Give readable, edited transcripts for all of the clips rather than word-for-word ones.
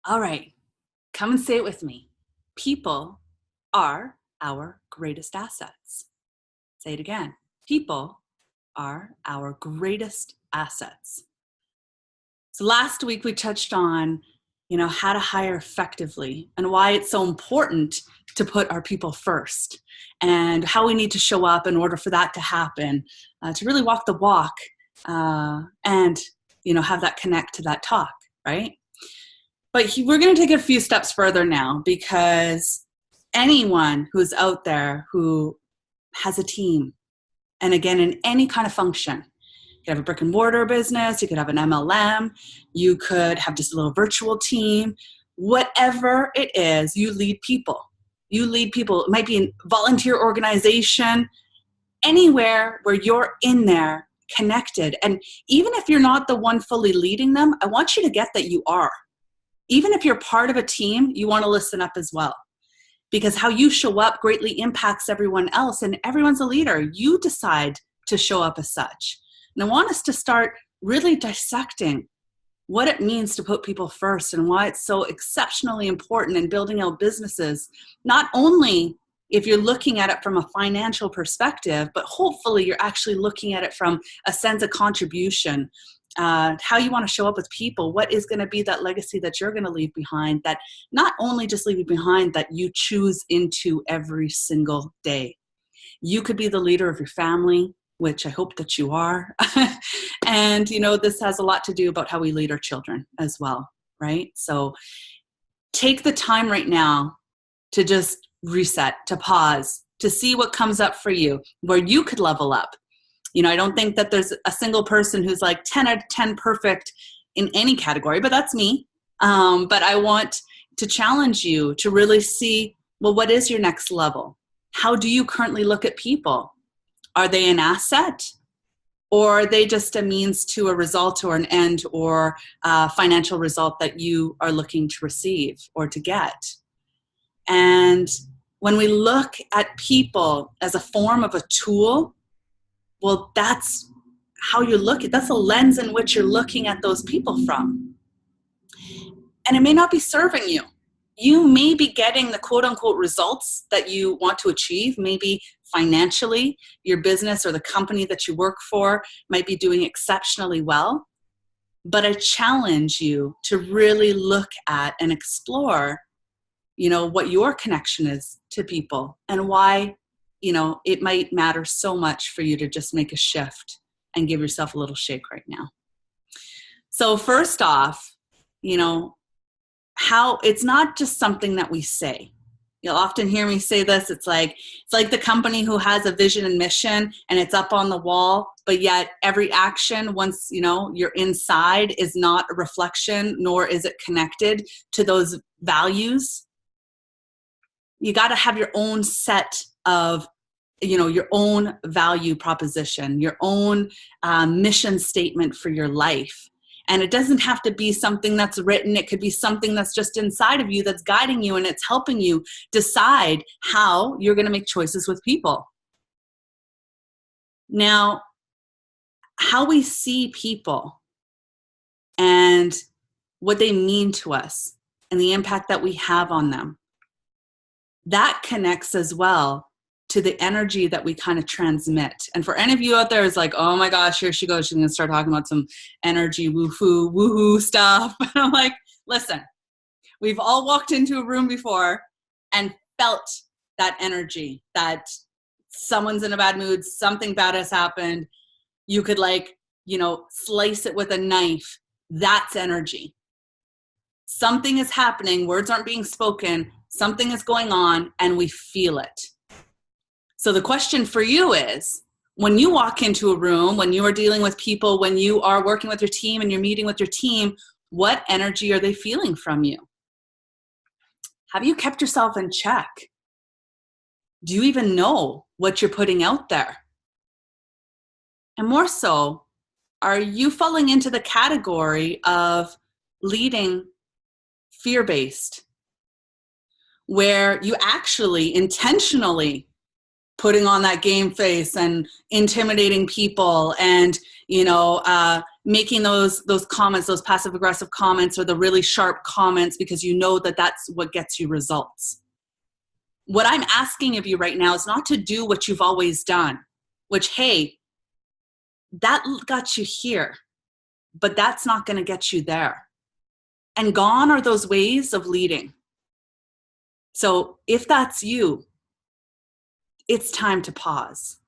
All right, come and say it with me. People are our greatest assets. Say it again. People are our greatest assets. So last week we touched on, how to hire effectively and why it's so important to put our people first and how we need to show up in order for that to happen, to really walk the walk and, have that connect to that talk, right? But we're going to take it a few steps further now, because anyone who's out there who has a team, and again, in any kind of function, you could have a brick and mortar business, you could have an MLM, you could have just a little virtual team, whatever it is, you lead people. You lead people. It might be a volunteer organization, anywhere where you're in there connected. And even if you're not the one fully leading them, I want you to get that you are. Even if you're part of a team, you want to listen up as well, because how you show up greatly impacts everyone else, and everyone's a leader. You decide to show up as such. And I want us to start really dissecting what it means to put people first and why it's so exceptionally important in building out businesses, not only if you're looking at it from a financial perspective, but hopefully you're actually looking at it from a sense of contribution. How you want to show up with people, what is going to be that legacy that you're going to leave behind, that not only just leave behind, that you choose into every single day. You could be the leader of your family, which I hope that you are. And, this has a lot to do about how we lead our children as well, right? So take the time right now to just reset, to pause, to see what comes up for you, where you could level up. I don't think that there's a single person who's like 10 out of 10 perfect in any category, but that's me. But I want to challenge you to really see, well, what is your next level? How do you currently look at people? Are they an asset, or are they just a means to a result or an end or a financial result that you are looking to receive or to get? And when we look at people as a form of a tool, well, that's how you look at, that's a lens in which you're looking at those people from. And it may not be serving you. You may be getting the quote unquote results that you want to achieve. Maybe financially, your business or the company that you work for might be doing exceptionally well. But I challenge you to really look at and explore, what your connection is to people and why it might matter so much for you to just make a shift and give yourself a little shake right now. So first off, how it's not just something that we say. You'll often hear me say this. It's like the company who has a vision and mission and it's up on the wall, but yet every action once, you're inside is not a reflection, nor is it connected to those values. You got to have your own set of your own value proposition, your own mission statement for your life. And it doesn't have to be something that's written. It could be something that's just inside of you that's guiding you, and it's helping you decide how you're going to make choices with people. Now, how we see people and what they mean to us and the impact that we have on them, that connects as well to the energy that we kind of transmit. And for any of you out there who's like, oh my gosh, here she goes, she's going to start talking about some energy woohoo stuff. And I'm like, listen, we've all walked into a room before and felt that energy, that someone's in a bad mood, something bad has happened. You could slice it with a knife. That's energy. Something is happening, words aren't being spoken, something is going on, and we feel it. So the question for you is, when you walk into a room, when you are dealing with people, when you are working with your team and you're meeting with your team, what energy are they feeling from you? Have you kept yourself in check? Do you even know what you're putting out there? And more so, are you falling into the category of leading fear-based, where you actually intentionally putting on that game face and intimidating people and, making those comments, those passive aggressive comments, or the really sharp comments, because you know that that's what gets you results. What I'm asking of you right now is not to do what you've always done, which, hey, that got you here, but that's not going to get you there. And gone are those ways of leading. So if that's you, it's time to pause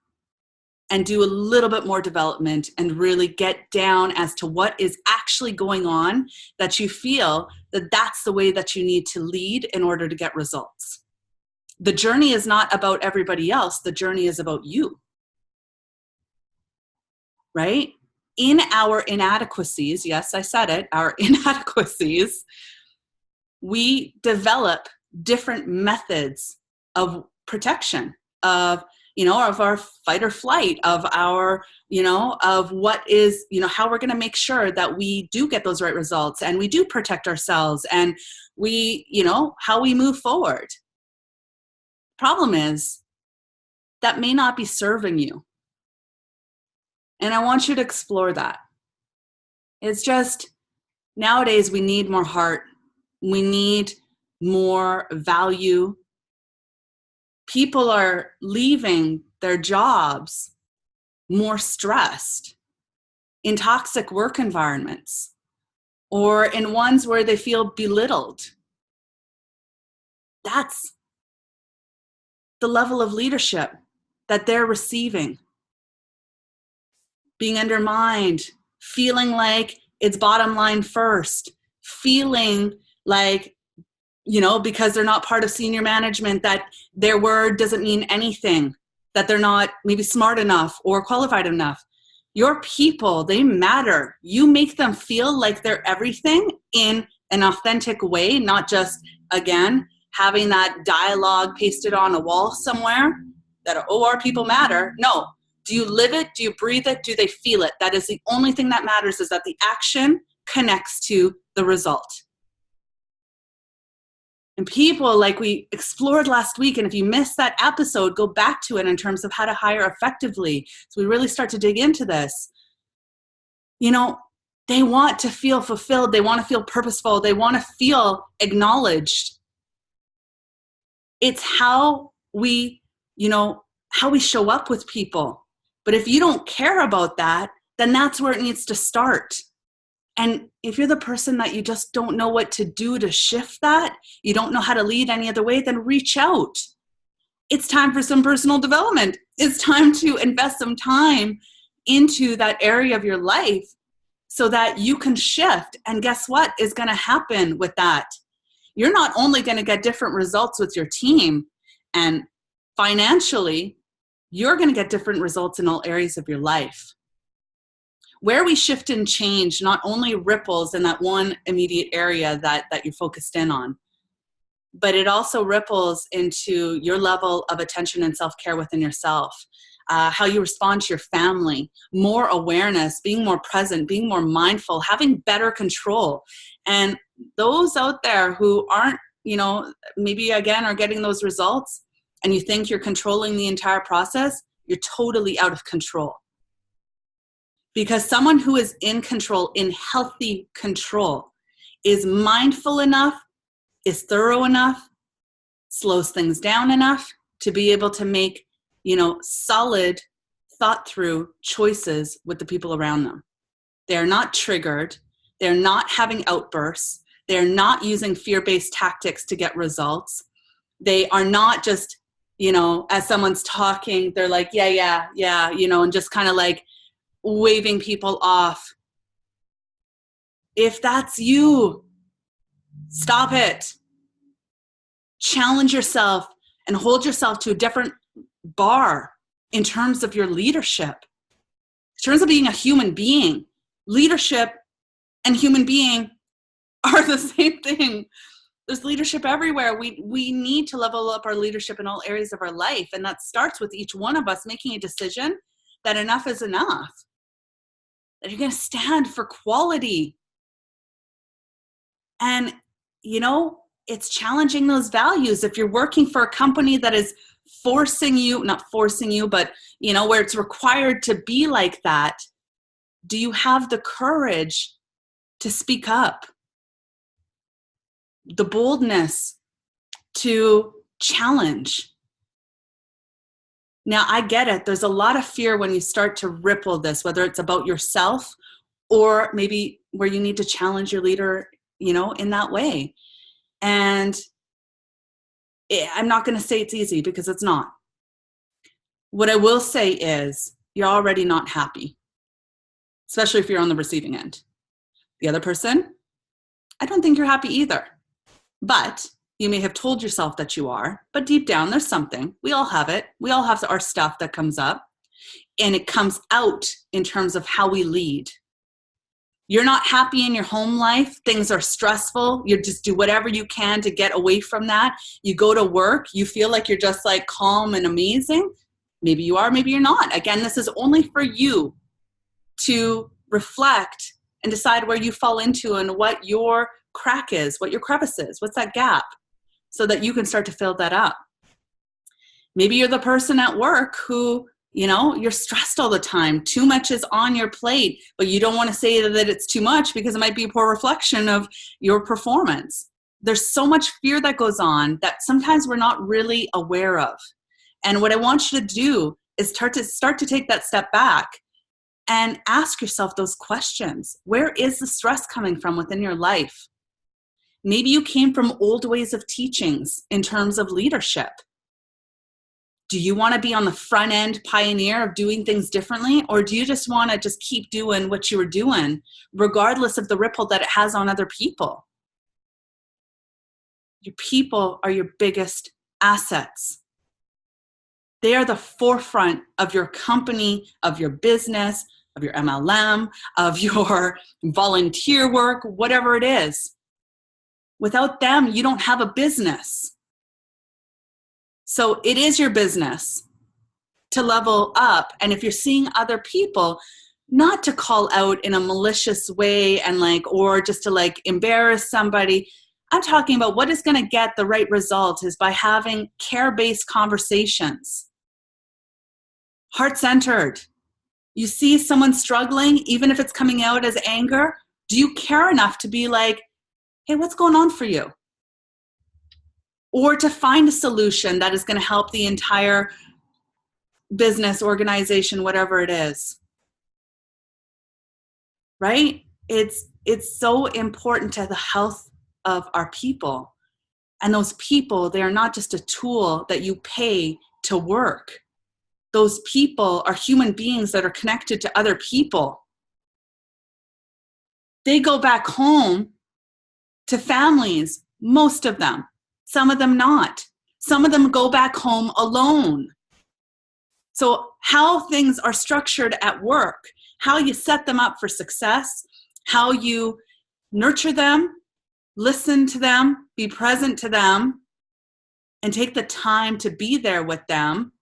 and do a little bit more development and really get down as to what is actually going on, that you feel that that's the way that you need to lead in order to get results. The journey is not about everybody else. The journey is about you, right? In our inadequacies, yes, I said it, our inadequacies, we develop different methods of protection, of our fight or flight, of our, of what is, how we're going to make sure that we do get those right results and we do protect ourselves, and we, how we move forward. Problem is that may not be serving you. And I want you to explore that. It's just, nowadays we need more heart. We need more value. People are leaving their jobs more stressed in toxic work environments, or in ones where they feel belittled. That's the level of leadership that they're receiving. Being undermined, feeling like it's bottom line first, feeling like, because they're not part of senior management, that their word doesn't mean anything, that they're not maybe smart enough or qualified enough. Your people, they matter. You make them feel like they're everything in an authentic way, not just, again, having that dialogue pasted on a wall somewhere that, our people matter. No. Do you live it? Do you breathe it? Do they feel it? That is the only thing that matters, is that the action connects to the result. And people, like we explored last week, and if you missed that episode, go back to it in terms of how to hire effectively. So we really start to dig into this. They want to feel fulfilled. They want to feel purposeful. They want to feel acknowledged. It's how we, how we show up with people. But if you don't care about that, then that's where it needs to start. And if you're the person that you just don't know what to do to shift that, you don't know how to lead any other way, then reach out. It's time for some personal development. It's time to invest some time into that area of your life so that you can shift. And guess what is going to happen with that? You're not only going to get different results with your team and financially, you're going to get different results in all areas of your life. Where we shift and change not only ripples in that one immediate area that you're focused in on, but it also ripples into your level of attention and self-care within yourself, how you respond to your family, more awareness, being more present, being more mindful, having better control. And those out there who aren't, maybe again are getting those results, and you think you're controlling the entire process, you're totally out of control. Because someone who is in control, in healthy control, is mindful enough, is thorough enough, slows things down enough to be able to make, solid, thought through choices with the people around them. They're not triggered. They're not having outbursts. They're not using fear-based tactics to get results. They are not just, as someone's talking, they're like, yeah, and just kind of like waving people off. If that's you, stop it. Challenge yourself and hold yourself to a different bar in terms of your leadership. In terms of being a human being, leadership and human being are the same thing. There's leadership everywhere. We need to level up our leadership in all areas of our life. And that starts with each one of us making a decision that enough is enough. That you're going to stand for quality. And, it's challenging those values. If you're working for a company that is forcing you, not forcing you, but, where it's required to be like that, Do you have the courage to speak up? The boldness to challenge? Now, I get it. There's a lot of fear when you start to ripple this, whether it's about yourself or maybe where you need to challenge your leader, in that way. And I'm not going to say it's easy, because it's not. What I will say is you're already not happy, especially if you're on the receiving end. The other person, I don't think you're happy either. But you may have told yourself that you are, but deep down there's something. We all have it. We all have our stuff that comes up, and it comes out in terms of how we lead. You're not happy in your home life. Things are stressful. You just do whatever you can to get away from that. You go to work. You feel like you're just like calm and amazing. Maybe you are, maybe you're not. Again, this is only for you to reflect and decide where you fall into and what your crack is, what your crevice is, what's that gap, so that you can start to fill that up. Maybe you're the person at work who, you're stressed all the time. Too much is on your plate, but you don't want to say that it's too much because it might be a poor reflection of your performance. There's so much fear that goes on that sometimes we're not really aware of. And what I want you to do is start to take that step back and ask yourself those questions. Where is the stress coming from within your life? Maybe you came from old ways of teachings in terms of leadership. Do you want to be on the front end pioneer of doing things differently? Or do you just want to just keep doing what you were doing, regardless of the ripple that it has on other people? Your people are your biggest assets. They are the forefront of your company, of your business, of your MLM, of your volunteer work, whatever it is. Without them, you don't have a business. So it is your business to level up. And if you're seeing other people, not to call out in a malicious way and or just to embarrass somebody. I'm talking about what is going to get the right result is by having care-based conversations. Heart-centered. You see someone struggling, even if it's coming out as anger, do you care enough to be like, hey, what's going on for you? Or to find a solution that is going to help the entire business, organization, whatever it is. Right? It's so important to the health of our people. And those people, they are not just a tool that you pay to work. Those people are human beings that are connected to other people. They go back home to families, most of them. Some of them not. Some of them go back home alone. So how things are structured at work, how you set them up for success, how you nurture them, listen to them, be present to them, and take the time to be there with them,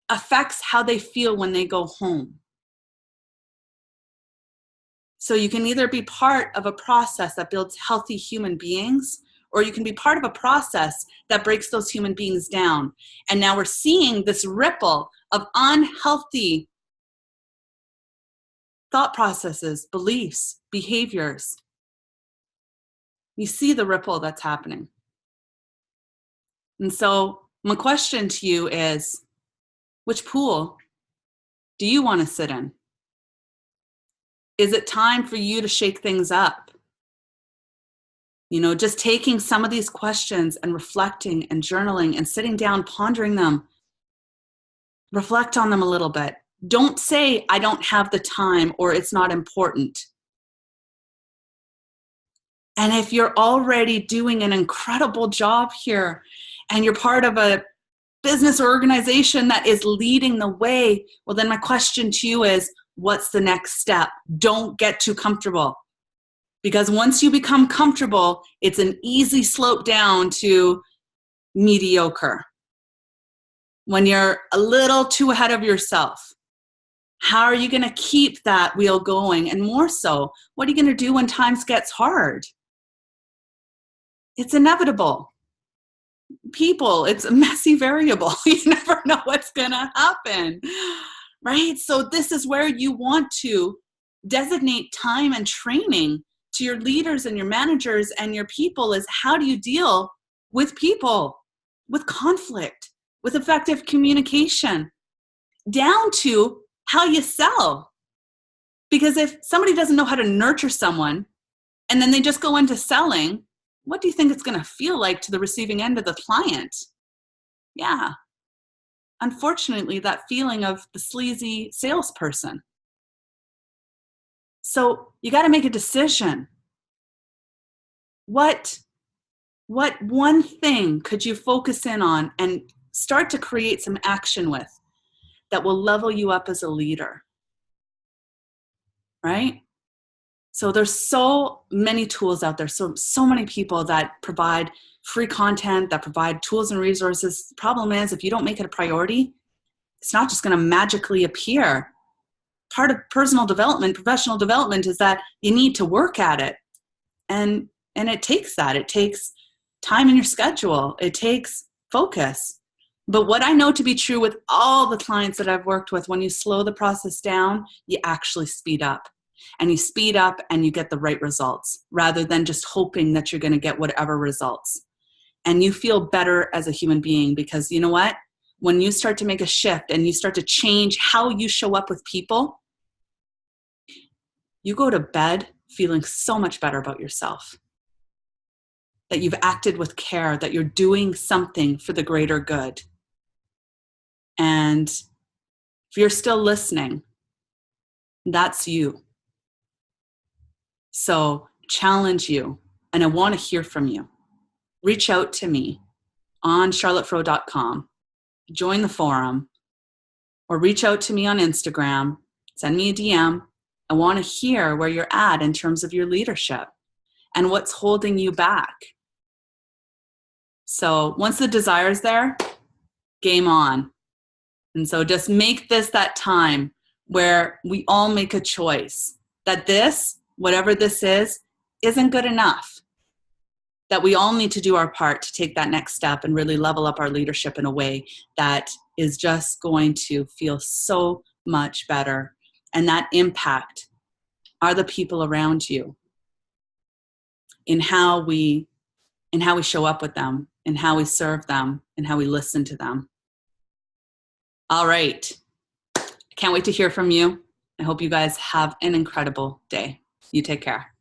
affects how they feel when they go home. So you can either be part of a process that builds healthy human beings, or you can be part of a process that breaks those human beings down. And now we're seeing this ripple of unhealthy thought processes, beliefs, behaviors. You see the ripple that's happening. And so my question to you is, which pool do you want to sit in? Is it time for you to shake things up? Just taking some of these questions and reflecting and journaling and sitting down, pondering them. Reflect on them a little bit. Don't say, I don't have the time or it's not important. And if you're already doing an incredible job here and you're part of a business or organization that is leading the way, well, then my question to you is, what's the next step? Don't get too comfortable. Because once you become comfortable, it's an easy slope down to mediocre. When you're a little too ahead of yourself, how are you going to keep that wheel going? And more so, what are you going to do when times gets hard? It's inevitable. People, it's a messy variable. You never know what's going to happen, right? So this is where you want to designate time and training to your leaders and your managers and your people is how do you deal with people, with conflict, with effective communication, down to how you sell. Because if somebody doesn't know how to nurture someone and then they just go into selling, what do you think it's going to feel like to the receiving end of the client? Yeah. Unfortunately, that feeling of the sleazy salesperson. So you got to make a decision. What one thing could you focus in on and start to create some action with that will level you up as a leader? Right? So there's so many tools out there, so many people that provide free content, that provide tools and resources. The problem is if you don't make it a priority, it's not just going to magically appear. Part of personal development, professional development is that you need to work at it. And it takes that. It takes time in your schedule. It takes focus. But what I know to be true with all the clients that I've worked with, when you slow the process down, you actually speed up. And you speed up and you get the right results rather than just hoping that you're going to get whatever results. And you feel better as a human being because you know what? When you start to make a shift and you start to change how you show up with people, you go to bed feeling so much better about yourself. That you've acted with care, that you're doing something for the greater good. And if you're still listening, that's you. So challenge you, and I want to hear from you. Reach out to me on charlottefro.com, join the forum, or reach out to me on Instagram, send me a DM. I want to hear where you're at in terms of your leadership and what's holding you back. So once the desire's there, game on. And so just make this that time where we all make a choice that this, whatever this is, isn't good enough. That we all need to do our part to take that next step and really level up our leadership in a way that is just going to feel so much better. And that impact are the people around you in how we show up with them, in how we serve them, and how we listen to them. All right. I can't wait to hear from you. I hope you guys have an incredible day. You take care.